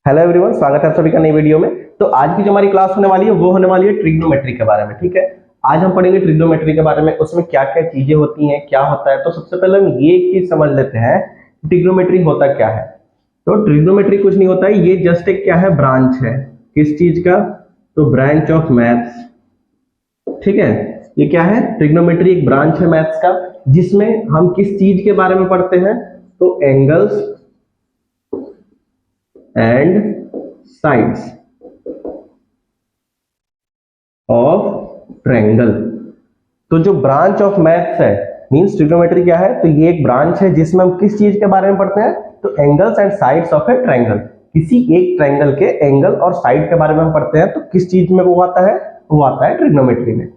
Hello everyone, स्वागत है आप सभी का नई वीडियो में। तो आज की जो हमारी क्लास होने वाली है वो होने वाली है ट्रिग्नोमेट्री के बारे में। ठीक है, आज हम पढ़ेंगे ट्रिग्नोमेट्री के बारे में, उसमें क्या क्या चीजें होती हैं, क्या होता है। तो सबसे पहले हम ये एक चीज समझ लेते हैं, ट्रिग्नोमेट्री होता क्या है। तो ट्रिग्नोमेट्री कुछ नहीं होता है, ये जस्ट एक क्या है, ब्रांच है। किस चीज का? तो ब्रांच ऑफ मैथ्स। ठीक है, ये क्या है, ट्रिग्नोमेट्री एक ब्रांच है मैथ्स का, जिसमें हम किस चीज के बारे में पढ़ते हैं, तो angles and sides of triangle. तो जो ब्रांच ऑफ मैथ्स है, मींस ट्रिग्नोमेट्री क्या है, तो ये एक ब्रांच है जिसमें हम किस चीज के बारे में पढ़ते हैं, तो angles and sides of A triangle. किसी एक ट्रायंगल के एंगल और साइड के बारे में हम पढ़ते हैं, तो किस चीज में वो आता है, वो आता है ट्रिग्नोमेट्री में।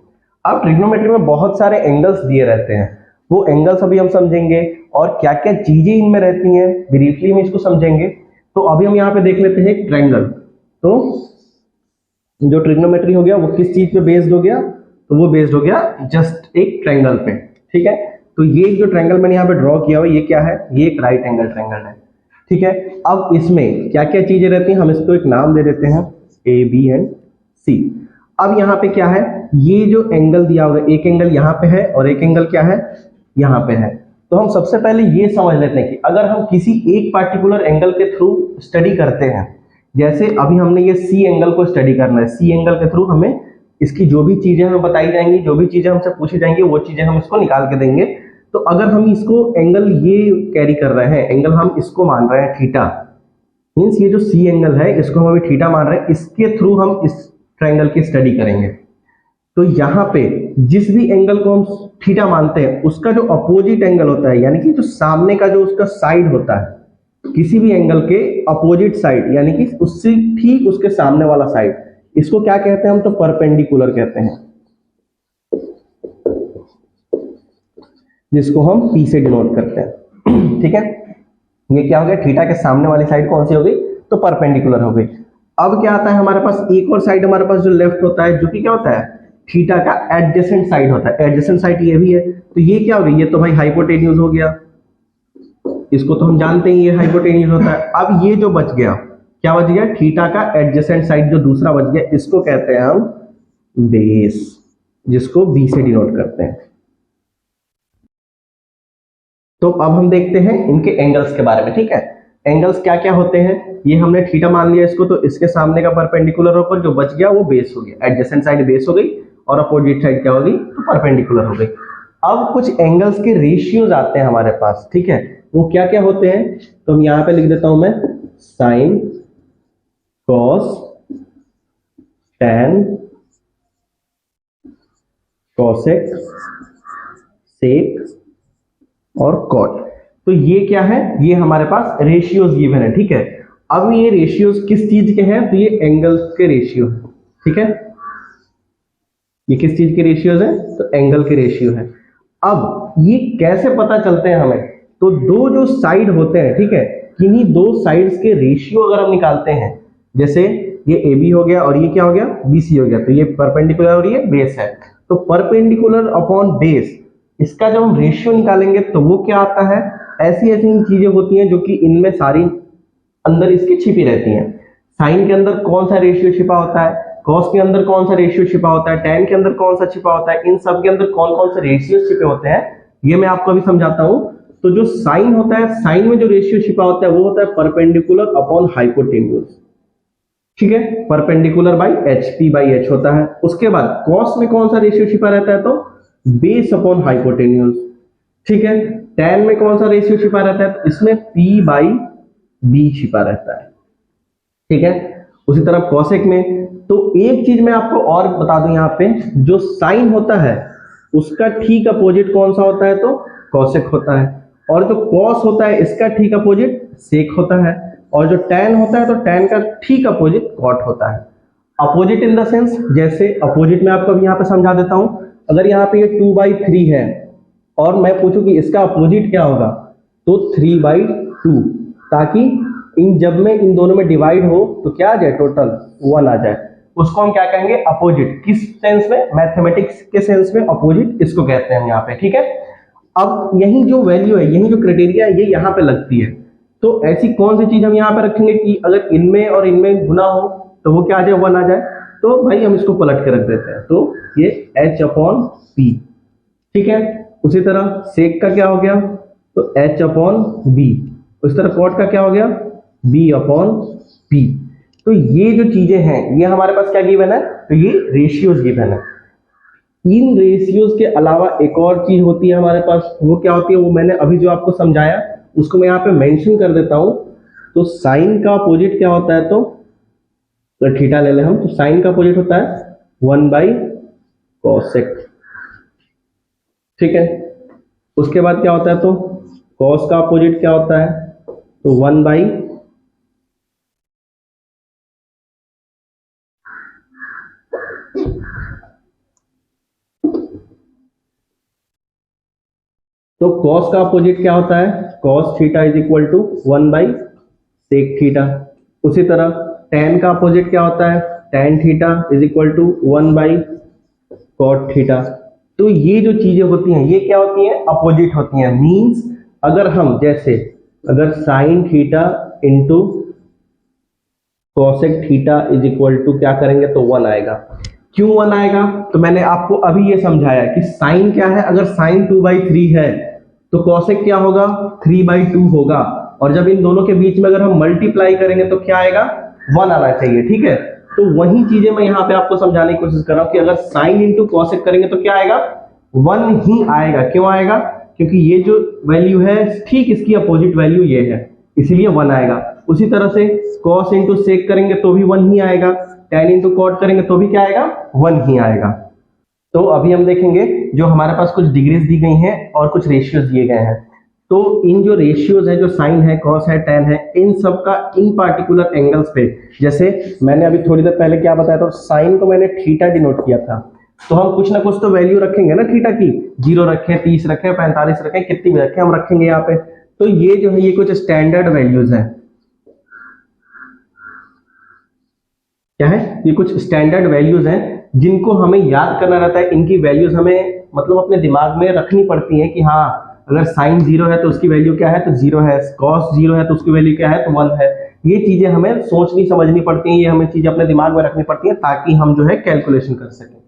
अब ट्रिग्नोमेट्री में बहुत सारे एंगल्स दिए रहते हैं, वो एंगल्स अभी हम समझेंगे और क्या क्या चीजें इनमें रहती हैं ब्रीफली में इसको समझेंगे। तो अभी हम यहाँ पे देख लेते हैं एक ट्रायंगल। तो जो ट्रिग्नोमेट्री हो गया वो किस चीज पे बेस्ड हो गया, तो वो बेस्ड हो गया जस्ट एक ट्रायंगल पे। ठीक है, तो ये जो ट्रायंगल मैंने यहाँ पे ड्रॉ किया हुआ, ये क्या है, ये एक राइट एंगल ट्रायंगल है। ठीक है, अब इसमें क्या क्या चीजें रहती हैं, हम इसको एक नाम दे देते हैं ए बी एंड सी। अब यहाँ पे क्या है, ये जो एंगल दिया हुआ है, एक एंगल यहाँ पे है और एक एंगल क्या है, यहाँ पे है। तो हम सबसे पहले ये समझ लेते हैं कि अगर हम किसी एक पार्टिकुलर एंगल के थ्रू स्टडी करते हैं, जैसे अभी हमने ये सी एंगल को स्टडी करना है, सी एंगल के थ्रू हमें इसकी जो भी चीजें हमें बताई जाएंगी, जो भी चीजें हमसे पूछी जाएंगी, वो चीजें हम इसको निकाल के देंगे। तो अगर हम इसको एंगल ये कैरी कर रहे हैं, एंगल हम इसको मान रहे हैं थीटा, मीन्स ये जो सी एंगल है इसको हम अभी थीटा मान रहे हैं, इसके थ्रू हम इस ट्रायंगल की स्टडी करेंगे। तो यहाँ पे जिस भी एंगल को हम थीटा मानते हैं, उसका जो अपोजिट एंगल होता है, यानी कि जो सामने का जो उसका साइड होता है, किसी भी एंगल के अपोजिट साइड, यानी कि उससे ठीक उसके सामने वाला साइड, इसको क्या कहते हैं हम, तो परपेंडिकुलर कहते हैं, जिसको हम पी से डिनोट करते हैं। ठीक है, ये क्या हो गया, थीटा के सामने वाली साइड कौन सी हो गई, तो परपेंडिकुलर हो गई। अब क्या आता है हमारे पास, एक और साइड हमारे पास जो लेफ्ट होता है, जो कि क्या होता है, थीटा का एडजेसेंट साइड होता है। एडजेसेंट साइड ये भी है, तो ये क्या हो गई, ये तो भाई हाइपोटेन्यूज हो गया, इसको तो हम जानते हैं ये हाइपोटेन्यूज होता है। अब ये जो बच गया, क्या बच गया, थीटा का एडजेसेंट साइड जो दूसरा बच गया, इसको कहते हैं हम बेस, जिसको बी से डिनोट करते हैं। तो अब हम देखते हैं इनके एंगल्स के बारे में। ठीक है, एंगल्स क्या क्या होते हैं, ये हमने थीटा मान लिया इसको, तो इसके सामने का परपेंडिकुलर होकर जो बच गया वो बेस हो गया, एडजेसेंट साइड बेस हो गई और अपोजिट साइड क्या हो गई, तो परपेंडिकुलर हो गई। अब कुछ एंगल्स के रेशियोज आते हैं हमारे पास। ठीक है, वो क्या क्या होते हैं, तो हम यहां पे लिख देता हूं मैं, साइन, कॉस, टैन, कॉसेक, सेक और कॉट। तो ये क्या है, ये हमारे पास रेशियोज गिवन है। ठीक है, अब ये रेशियोज किस चीज के हैं, तो ये एंगल्स के रेशियो है। ठीक है, ये किस चीज के रेशियोज है, तो एंगल के रेशियो है। अब ये कैसे पता चलते हैं हमें, तो दो जो साइड होते हैं, ठीक है, किन्हीं दो साइड्स के रेशियो अगर हम निकालते हैं, जैसे ये ए बी हो गया और ये क्या हो गया, बी सी हो गया, तो ये परपेंडिकुलर और ये बेस है, तो परपेंडिकुलर अपॉन बेस, इसका जब हम रेशियो निकालेंगे तो वो क्या आता है, ऐसी ऐसी चीजें होती हैं जो कि इनमें सारी अंदर इसकी छिपी रहती हैं। साइन के अंदर कौन सा रेशियो छिपा होता है, कॉस के अंदर कौन सा रेशियो छिपा होता है, टैन के अंदर कौन सा छिपा होता है, इन सब के अंदर कौन कौन से रेशियो छिपे होते हैं, ये मैं आपको अभी समझाता हूं। तो जो साइन होता है, साइन में जो रेशियो छिपा होता है वो होता है परपेंडिकुलर अपॉन हाइपोटेन्यूज। ठीक है, perpendicular by H, P by H होता है। उसके बाद कॉस में कौन सा रेशियो छिपा रहता है, तो बेस अपॉन हाइपोटेन्यूज। ठीक है, टैन में कौन सा रेशियो छिपा रहता है, तो इसमें पी बाई बी छिपा रहता है। ठीक है, उसी तरह कॉसेक में, तो एक चीज मैं आपको और बता दूं, यहाँ पे जो साइन होता है उसका ठीक अपोजिट कौन सा होता है, तो कॉसेक होता है, और जो कॉस होता है इसका ठीक अपोजिट सेक होता है, और जो टैन होता है तो टैन का ठीक अपोजिट कॉट होता है। अपोजिट इन द सेंस, जैसे अपोजिट में आपको अभी यहाँ पे समझा देता हूं, अगर यहाँ पे ये 2/3 है और मैं पूछूं कि इसका अपोजिट क्या होगा, तो 3/2, ताकि इन जब में इन दोनों में डिवाइड हो तो क्या आ जाए, टोटल 1 आ जाए, उसको हम क्या कहेंगे, अपोजिट। किस सेंस में, मैथमेटिक्स के सेंस में अपोजिट इसको कहते हैं हम यहाँ पे। ठीक है, अब यही जो वैल्यू है, यही जो क्राइटेरिया है, ये यहाँ पे लगती है। तो ऐसी कौन सी चीज हम यहाँ पे रखेंगे कि अगर इनमें और इनमें गुना हो तो वो क्या आ जाए, 1 आ जाए। तो भाई हम इसको पलट के रख देते हैं, तो ये H/P, ठीक है। उसी तरह सेक का क्या हो गया, तो H/B। उस तरह कॉट का क्या हो गया, B/P। तो ये जो चीजें हैं ये हमारे पास क्या गिवन है, तो ये रेशियोज गिवन है। इन रेशियोज के अलावा एक और चीज होती है हमारे पास, वो क्या होती है, वो मैंने अभी जो आपको समझाया उसको मैं यहाँ पे मेंशन कर देता हूं। तो साइन का अपोजिट क्या होता है, तो थीटा ले लें हम, तो साइन का अपोजिट होता है 1/cosec, ठीक है। उसके बाद क्या होता है, तो cos का अपोजिट क्या होता है, तो 1/, तो cos का अपोजिट क्या होता है, cos theta is equal to 1/sec theta. उसी तरह tan का अपोजिट क्या होता है, tan theta is equal to 1/cot theta. तो ये जो चीजें होती हैं ये क्या होती हैं, अपोजिट होती हैं। मींस अगर हम जैसे अगर sin theta into cosec theta is equal to क्या करेंगे, तो 1 आएगा। क्यों 1 आएगा, तो मैंने आपको अभी ये समझाया कि साइन क्या है, अगर साइन 2/3 है तो cosec क्या होगा, 3/2 होगा। और जब इन दोनों के बीच में अगर हम मल्टीप्लाई करेंगे तो क्या आएगा, 1 आना चाहिए, ठीक है। तो वही चीजें मैं यहाँ पे आपको समझाने की कोशिश कर रहा हूँ कि अगर साइन इंटू cosec करेंगे तो क्या आएगा, 1 ही आएगा। क्यों आएगा, क्योंकि ये जो वैल्यू है ठीक इसकी अपोजिट वैल्यू ये है, इसीलिए 1 आएगा। उसी तरह से cos इंटू सेक करेंगे तो भी 1 ही आएगा, tan इंटू कॉट करेंगे तो भी क्या आएगा, 1 ही आएगा। तो अभी हम देखेंगे जो हमारे पास कुछ डिग्रीज दी गई हैं और कुछ रेशियोज दिए गए हैं। तो इन जो रेशियोज है, जो साइन है, कॉस है, टेन है, इन सब का इन पार्टिकुलर एंगल्स पे, जैसे मैंने अभी थोड़ी देर पहले क्या बताया था, साइन को मैंने थीटा डिनोट किया था। तो हम कुछ ना कुछ तो वैल्यू रखेंगे ना थीटा की, 0 रखें, 30 रखें, 45 रखें, कितनी भी रखें हम रखेंगे यहाँ पे। तो ये जो है ये कुछ स्टैंडर्ड वैल्यूज है, क्या है, ये कुछ स्टैंडर्ड वैल्यूज हैं जिनको हमें याद करना रहता है। इनकी वैल्यूज हमें मतलब अपने दिमाग में रखनी पड़ती है कि हाँ अगर साइन 0 है तो उसकी वैल्यू क्या है, तो 0 है। कॉस 0 है तो उसकी वैल्यू क्या है, तो 1 है। ये चीजें हमें सोचनी समझनी पड़ती हैं, ये हमें चीजें अपने दिमाग में रखनी पड़ती हैं ताकि हम जो है कैलकुलेशन कर सकें।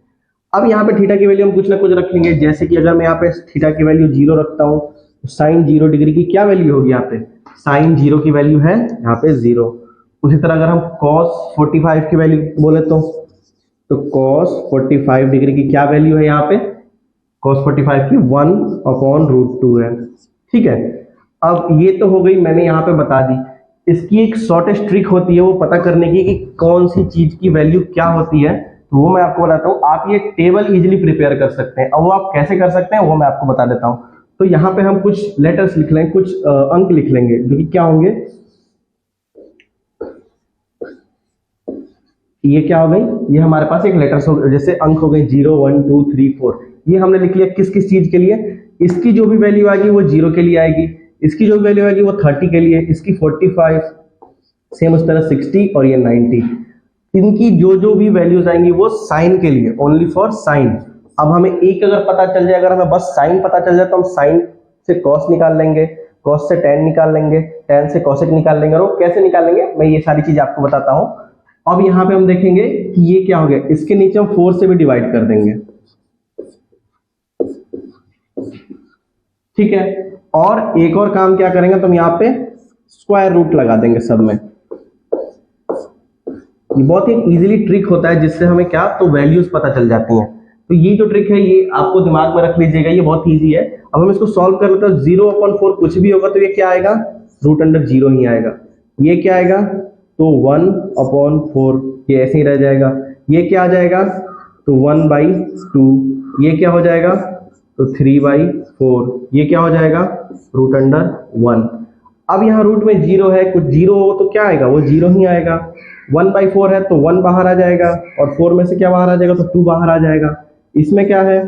अब यहाँ पे थीटा की वैल्यू हम कुछ ना कुछ रखेंगे, जैसे कि अगर मैं यहाँ पे थीटा की वैल्यू 0 रखता हूँ तो साइन 0 डिग्री की क्या वैल्यू होगी, यहाँ पे साइन 0 की वैल्यू है यहाँ पे 0। उसी तरह अगर हम cos 45 की वैल्यू बोले तो cos 45 डिग्री की क्या वैल्यू है, यहाँ पे cos 45 की 1/√2 है, ठीक है। अब ये तो हो गई, मैंने यहाँ पे बता दी। इसकी एक शॉर्टेस्ट ट्रिक होती है वो पता करने की कि कौन सी चीज की वैल्यू क्या होती है, तो वो मैं आपको बताता हूँ। आप ये टेबल इजीली प्रिपेयर कर सकते हैं, और वो आप कैसे कर सकते हैं वो मैं आपको बता देता हूँ। तो यहाँ पे हम कुछ लेटर्स लिख लेंगे, कुछ अंक लिख लेंगे जो कि क्या होंगे, ये क्या हो गई, ये हमारे पास एक लेटर्स हो, जैसे अंक हो गए 0 1 2 3 4। ये हमने लिख लिया किस किस चीज के लिए, इसकी जो भी वैल्यू आएगी वो 0 के लिए आएगी, इसकी जो भी वैल्यू आएगी वो 30 के लिए, इसकी 45, सेम उस तरह 60 और ये 90। इनकी जो जो भी वैल्यूज आएंगी वो साइन के लिए, ओनली फॉर साइन। अब हमें एक अगर पता चल जाए, अगर हमें बस साइन पता चल जाए तो हम साइन से कॉस निकाल लेंगे, कॉस से टेन निकाल लेंगे, टेन से कॉसेक निकाल लेंगे। और वो कैसे निकालेंगे मैं ये सारी चीज आपको बताता हूँ। अब यहाँ पे हम देखेंगे कि ये क्या हो गया, इसके नीचे हम 4 से भी डिवाइड कर देंगे, ठीक है। और एक और काम क्या करेंगे, तो हम यहाँ पे स्क्वायर रूट लगा देंगे सब में। ये बहुत ही इजीली ट्रिक होता है जिससे हमें क्या, तो वैल्यूज पता चल जाती हैं। तो ये जो ट्रिक है ये आपको दिमाग में रख लीजिएगा, ये बहुत इजी है। अब हम इसको सॉल्व कर लेते हैं। 0/4 कुछ भी होगा तो ये क्या आएगा, √0 ही आएगा। ये क्या आएगा, तो 1/4, ये ऐसे ही रह जाएगा। ये क्या आ जाएगा, तो 1/2। ये क्या हो जाएगा, तो 3/4। ये क्या हो जाएगा, √1। अब यहाँ रूट में 0 है, कुछ 0 हो तो क्या आएगा, वो 0 ही आएगा। 1/4 है तो 1 बाहर आ जाएगा, और 4 में से क्या बाहर आ जाएगा, तो 2 बाहर आ जाएगा। इसमें क्या है,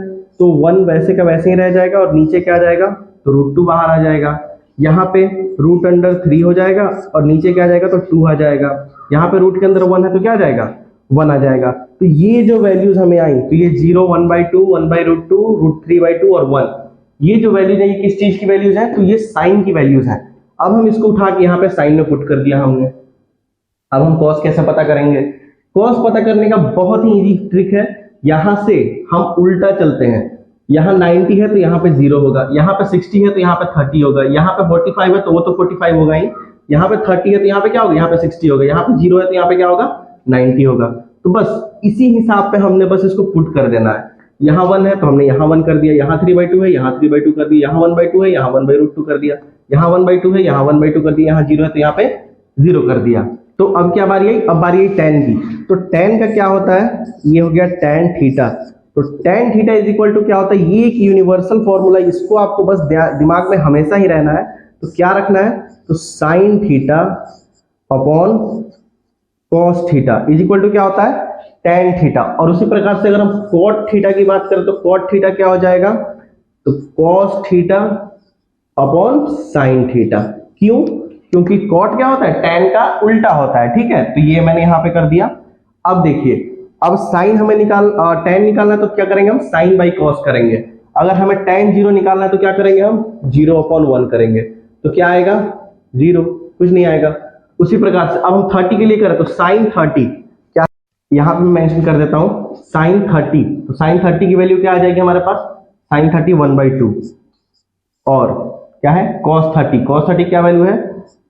तो 1 वैसे का वैसे ही रह जाएगा, और नीचे क्या आ जाएगा, तो √2 बाहर आ जाएगा। यहाँ पे √3 हो जाएगा, और नीचे क्या आ जाएगा, तो 2 आ जाएगा। यहाँ पे रूट के अंदर 1 है तो क्या आ जाएगा, 1 आ जाएगा। तो ये जो वैल्यूज हमें आई, तो ये 0, 1/2, 1/√2, √3/2 और 1, ये जो वैल्यूज है ये किस चीज की वैल्यूज है, तो ये साइन की वैल्यूज है। अब हम इसको उठा के यहाँ पे साइन में पुट कर दिया हमने। अब हम कॉस कैसे पता करेंगे? कॉस पता करने का बहुत ही इजी ट्रिक है। यहां से हम उल्टा चलते हैं। यहाँ 90 है तो यहाँ पे 0 होगा, यहाँ पे 60 है तो यहाँ पे 30 होगा, यहाँ पे 45 है तो वो तो 45 होगा ही, यहाँ पे 30 है तो यहाँ पे क्या होगा, यहाँ पे 60 होगा, यहाँ पे 0 है तो यहाँ पे क्या होगा, 90 होगा। तो बस इसी हिसाब पे हमने बस इसको पुट कर देना है। यहाँ 1 है तो हमने यहाँ 1 कर दिया, यहाँ 3/2 है, यहाँ 3/2 कर दिया, यहाँ 1/2 है, यहाँ 1/√2 कर दिया, यहाँ 1/2 है, यहाँ 1/2 कर दिया, यहाँ 0 है तो यहाँ पे 0 कर दिया। तो अब क्या बारी आई? अब बारी आई tan की। तो tan का क्या होता है? ये हो गया tan थीटा। तो tan theta is equal to क्या होता है? ये एक यूनिवर्सल फॉर्मूला, इसको आपको बस दिमाग में हमेशा ही रहना है। तो क्या रखना है? तो sin theta upon cos theta is equal to क्या होता है? tan theta. और उसी प्रकार से अगर हम cot थीटा की बात करें तो cot थीटा क्या हो जाएगा? तो cos theta upon sin theta. क्यों? क्योंकि cot क्या होता है? tan का उल्टा होता है, ठीक है। तो ये मैंने यहां पे कर दिया। अब देखिए, अब sin हमें tan निकालना है तो क्या करेंगे हम? sin बाई cos करेंगे। अगर हमें tan 0 निकालना है तो क्या करेंगे हम? 0/1 करेंगे। तो क्या आएगा? 0, कुछ नहीं आएगा। उसी प्रकार से अब हम 30 के लिए करें तो sin 30 क्या, यहां पे मैं मेंशन कर देता हूं sin 30। तो sin 30 की वैल्यू क्या आ जाएगी हमारे पास? sin 30 1/2। और क्या है? cos 30। cos 30 क्या वैल्यू है?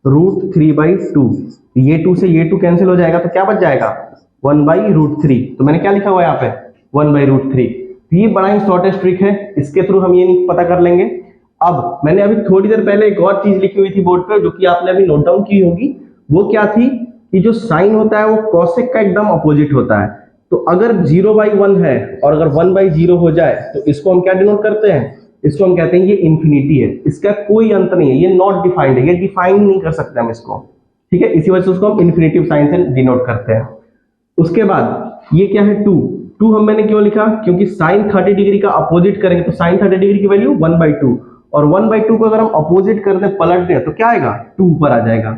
√3/2। ये 2 से ये 2 कैंसिल हो जाएगा तो क्या बच जाएगा? 1/√3। तो मैंने क्या लिखा हुआ है यहाँ पे? 1/√3। तो ये बड़ा ही शॉर्टेस्ट ट्रिक है, इसके थ्रू हम ये नहीं पता कर लेंगे। अब मैंने अभी थोड़ी देर पहले एक और चीज लिखी हुई थी बोर्ड पे, जो कि आपने अभी नोट डाउन की होगी। वो क्या थी कि जो साइन होता है वो कॉसेक का एकदम अपोजिट होता है। तो अगर 0/1 है और अगर 1/0 हो जाए तो इसको हम क्या डिनोट करते हैं? इसको हम कहते हैं ये इंफिनिटी है, इसका कोई अंत नहीं है, ये नॉट डिफाइंड है, ये डिफाइन नहीं कर सकते हम इसको, ठीक है। इसी वजह से उसको हम इन्फिनेटिव साइन से डिनोट करते हैं। उसके बाद ये क्या है? 2 हम मैंने क्यों लिखा? क्योंकि साइन 30 डिग्री का अपोजिट करेंगे तो साइन 30 डिग्री की वैल्यू 1/2, और 1/2 को अगर हम अपोजिट कर दें, पलट दें, तो क्या आएगा? 2 ऊपर आ जाएगा,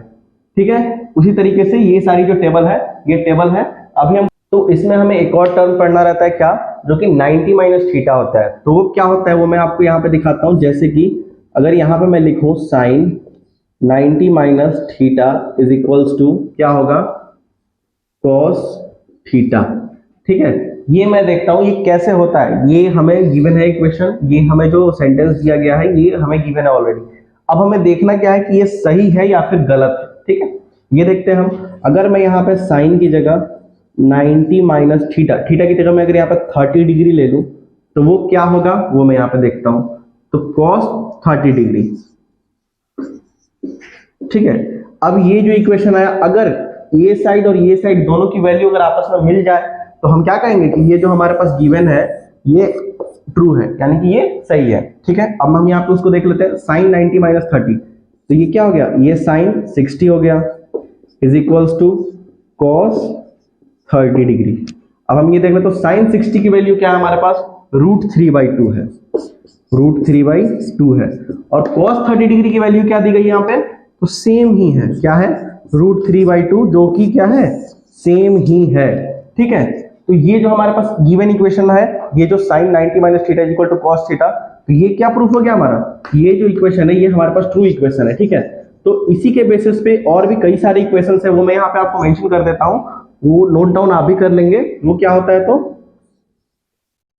ठीक है। उसी तरीके से ये सारी जो टेबल है, ये टेबल है। अभी हम तो इसमें हमें एक और टर्म पढ़ना रहता है, क्या? जो कि 90 माइनस थीटा होता है। तो वो क्या होता है वो मैं आपको यहाँ पे दिखाता हूँ। जैसे कि अगर यहाँ पे मैं लिखूं sine 90 minus theta is equals to क्या होगा? cos थीटा, ठीक है। ये मैं देखता हूँ ये कैसे होता है। ये हमें गिवन है इक्वेशन, ये हमें जो सेंटेंस दिया गया है ये हमें गिवन है ऑलरेडी। अब हमें देखना क्या है कि ये सही है या फिर गलत, ठीक है। ये देखते हैं हम। अगर मैं यहाँ पे साइन की जगह 90 माइनस थीटा, थीटा की जगह मैं अगर यहाँ पे 30 डिग्री ले लूं तो वो क्या होगा वो मैं यहाँ पे देखता हूं। तो cos 30 डिग्री, ठीक है। अब ये जो इक्वेशन है, अगर ये साइड और ये साइड दोनों की वैल्यू अगर आपस में मिल जाए तो हम क्या कहेंगे कि ये जो हमारे पास गिवन है ये ट्रू है, यानी कि ये सही है, ठीक है। अब हम यहाँ पे उसको देख लेते हैं। साइन 90 माइनस 30, तो ये क्या हो गया? ये साइन 60 हो गया is equals to cos 30 degree. अब हम ये देख लेते तो साइन 60 की वैल्यू क्या है हमारे पास? √3/2 है, √3/2 है। और cos 30 डिग्री की वैल्यू क्या दी गई यहाँ पे? तो सेम ही है, क्या है? √3/2, जो कि क्या है? सेम ही है, ठीक है। तो ये जो हमारे पास गिवन इक्वेशन है, ये जो sine 90 minus theta is equal to cos theta, तो ये क्या प्रूफ हो गया हमारा? ये जो इक्वेशन है ये हमारे पास ट्रू इक्वेशन है, ठीक है। तो इसी के बेसिस पे और भी कई सारे इक्वेशन है, वो मैं यहाँ पे आपको मेंशन कर देता हूँ, वो नोट डाउन आप भी कर लेंगे। वो क्या होता है? तो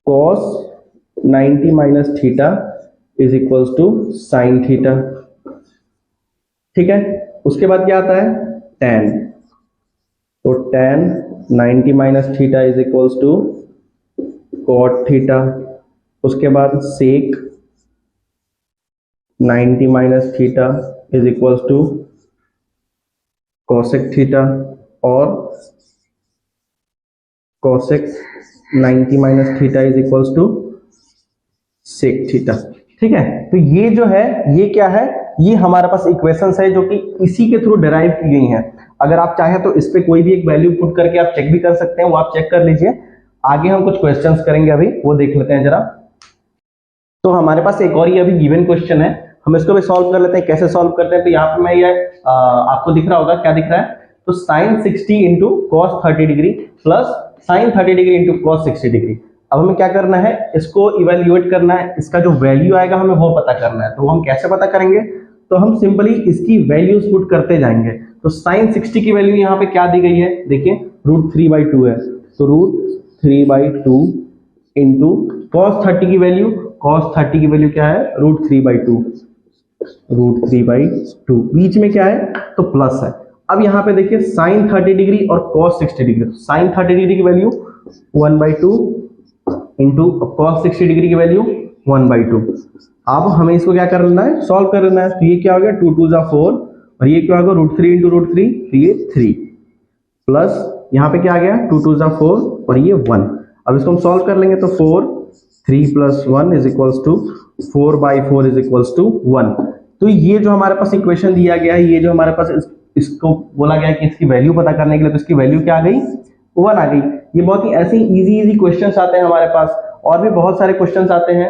cos 90 minus theta is equals to sine theta, ठीक है। उसके बाद क्या आता है? tan। तो tan 90 minus theta is equals to cot theta. उसके बाद sec 90 minus theta is equals to cosec theta, और cosec 90 minus theta is equals to sec theta, ठीक है। तो ये जो है ये क्या है? ये हमारे पास इक्वेशंस है जो कि इसी के थ्रू डिराइव की गई हैं। अगर आप चाहें तो इस पे कोई भी एक वैल्यू पुट करके आप चेक भी कर सकते हैं, वो आप चेक कर लीजिए। आगे हम कुछ क्वेश्चंस करेंगे, अभी वो देख लेते हैं जरा। तो हमारे पास एक और ये अभी गिवन क्वेश्चन है, हम इसको भी सॉल्व कर लेते हैं। कैसे सॉल्व करते हैं? तो यहाँ पे मैं ये आपको दिख रहा होगा, क्या दिख रहा है? तो sine 60 into cos 30 degree plus sine 30 degree into cos 60 degree. अब हमें क्या करना है? इसको इवेल्युएट करना है, इसका जो वैल्यू आएगा हमें वो पता करना है। तो हम कैसे पता करेंगे? तो हम सिंपली इसकी वैल्यूज पुट करते जाएंगे। तो साइन 60 की वैल्यू यहाँ पे क्या दी गई है, देखिए √3/2 है, तो √3/2 इंटू cos 30 की वैल्यू, cos 30 की वैल्यू क्या है, √3/2, √3/2 बीच में क्या है तो प्लस है। अब यहाँ पे देखिए साइन 30 डिग्री और cos 60 डिग्री, तो साइन 30 डिग्री की वैल्यू 1/2 इंटू cos 60 डिग्री की वैल्यू 1/2। अब हमें इसको क्या कर लेना है, सॉल्व कर लेना है। तो ये क्या हो गया, 2 2 4 और ये क्या होगा √3 इंटू √3, तो ये 3 प्लस यहाँ पे क्या आ गया 2 2 4 और ये 1। अब इसको हम सॉल्व कर लेंगे तो 4 3 + 1 is equals to 4/4 is equals to 1। तो ये जो हमारे पास इक्वेशन दिया गया है, ये जो हमारे पास इसको बोला गया कि इसकी वैल्यू पता करने के लिए, तो इसकी वैल्यू क्या आ गई, 1 आ गई। ये बहुत ही ऐसे इजी क्वेश्चंस आते हैं हमारे पास, और भी बहुत सारे क्वेश्चंस आते हैं।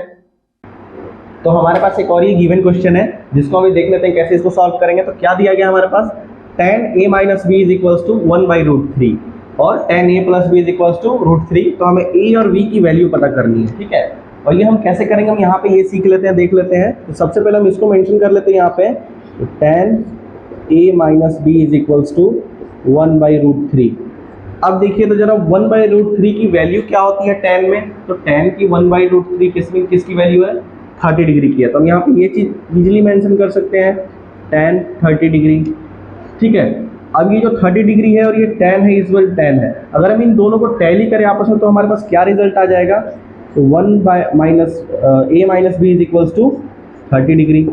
तो हमारे पास एक और ये गिवन क्वेश्चन है जिसको हम देख लेते हैं कैसे इसको सॉल्व करेंगे। तो क्या दिया गया हमारे पास, tan a - b is equals to 1/√3 और tan a + b is equals to √3। तो हमें a और v की वैल्यू पता करनी है, ठीक है। और ये हम कैसे करेंगे, हम यहाँ पे ये सीख लेते हैं, देख लेते हैं। तो सबसे पहले हम इसको मेंशन कर लेते हैं यहाँ पे, तो tan a - b is equals to 1/√3। अब देखिए तो जरा 1/√3 की वैल्यू क्या होती है tan में, तो tan की 1/√3 किसकी वैल्यू है, 30 डिग्री की है। तो हम यहाँ पे ये चीज इजीली मेंशन कर सकते हैं, tan 30 डिग्री, ठीक है। अब ये जो 30 डिग्री है और ये tan है, इस बार tan है, अगर हम इन दोनों को टैली करें आपस में तो हमारे पास क्या रिजल्ट आ जाएगा, तो a - b is equals to 30 degree.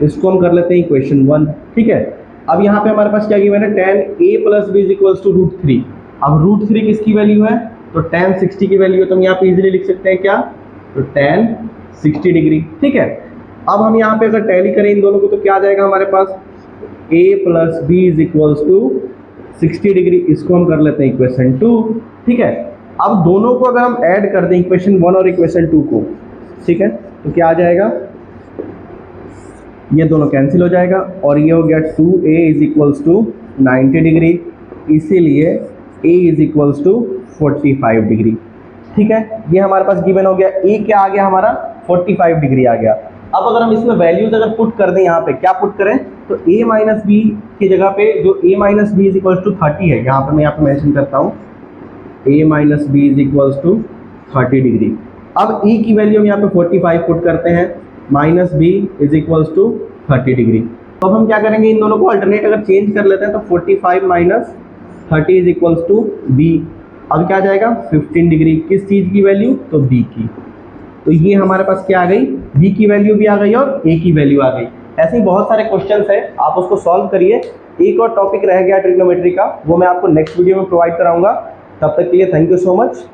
इसको हम कर लेते हैं इक्वेशन 1, ठीक है। अब यहाँ पे हमारे पास क्या गिवन है, tan a + b is equals to √3। अब √3 किसकी वैल्यू है, तो tan 60 की वैल्यू है। तो हम यहाँ पे इजीली लिख सकते हैं क्या, तो tan 60 डिग्री, ठीक है। अब हम यहाँ पे अगर टैली करें इन दोनों को तो क्या आ जाएगा हमारे पास, a + b is equals to 60 degree. इसको हम कर लेते हैं इक्वेशन 2, ठीक है। अब दोनों को अगर हम ऐड कर दें, इक्वेशन 1 और इक्वेशन 2 को, ठीक है, तो क्या आ जाएगा, ये दोनों कैंसिल हो जाएगा और ये हो गया 2a is equals to 90 degree, इसीलिए a is equals to 45 degree, ठीक है। ये हमारे पास गिवन हो गया, a क्या आ गया हमारा, 45 डिग्री आ गया। अब अगर हम इसमें वैल्यूज अगर पुट कर दें, यहाँ पे क्या पुट करें, तो a - b की जगह पे जो a - b is equals to 30 है, यहाँ पे मैं यहाँ पे मेंशन करता हूँ, a - b is equals to 30 degree. अब a की वैल्यू हम यहाँ पे 45 पुट करते हैं, -b is equals to 30 degree. तो अब हम क्या करेंगे, इन दोनों को अल्टरनेट अगर चेंज कर लेते हैं, तो 45 - 30 इज इक्वल्स टू b। अब क्या आ जाएगा, 15 डिग्री, किस चीज की वैल्यू, तो b की। तो ये हमारे पास क्या आ गई, b की वैल्यू भी आ गई और a की वैल्यू आ गई। ऐसे ही बहुत सारे क्वेश्चंस है, आप उसको सॉल्व करिए। एक और टॉपिक रह गया ट्रिग्नोमेट्री का, वो मैं आपको नेक्स्ट वीडियो में प्रोवाइड कराऊंगा। तब तक के लिए थैंक यू सो मच।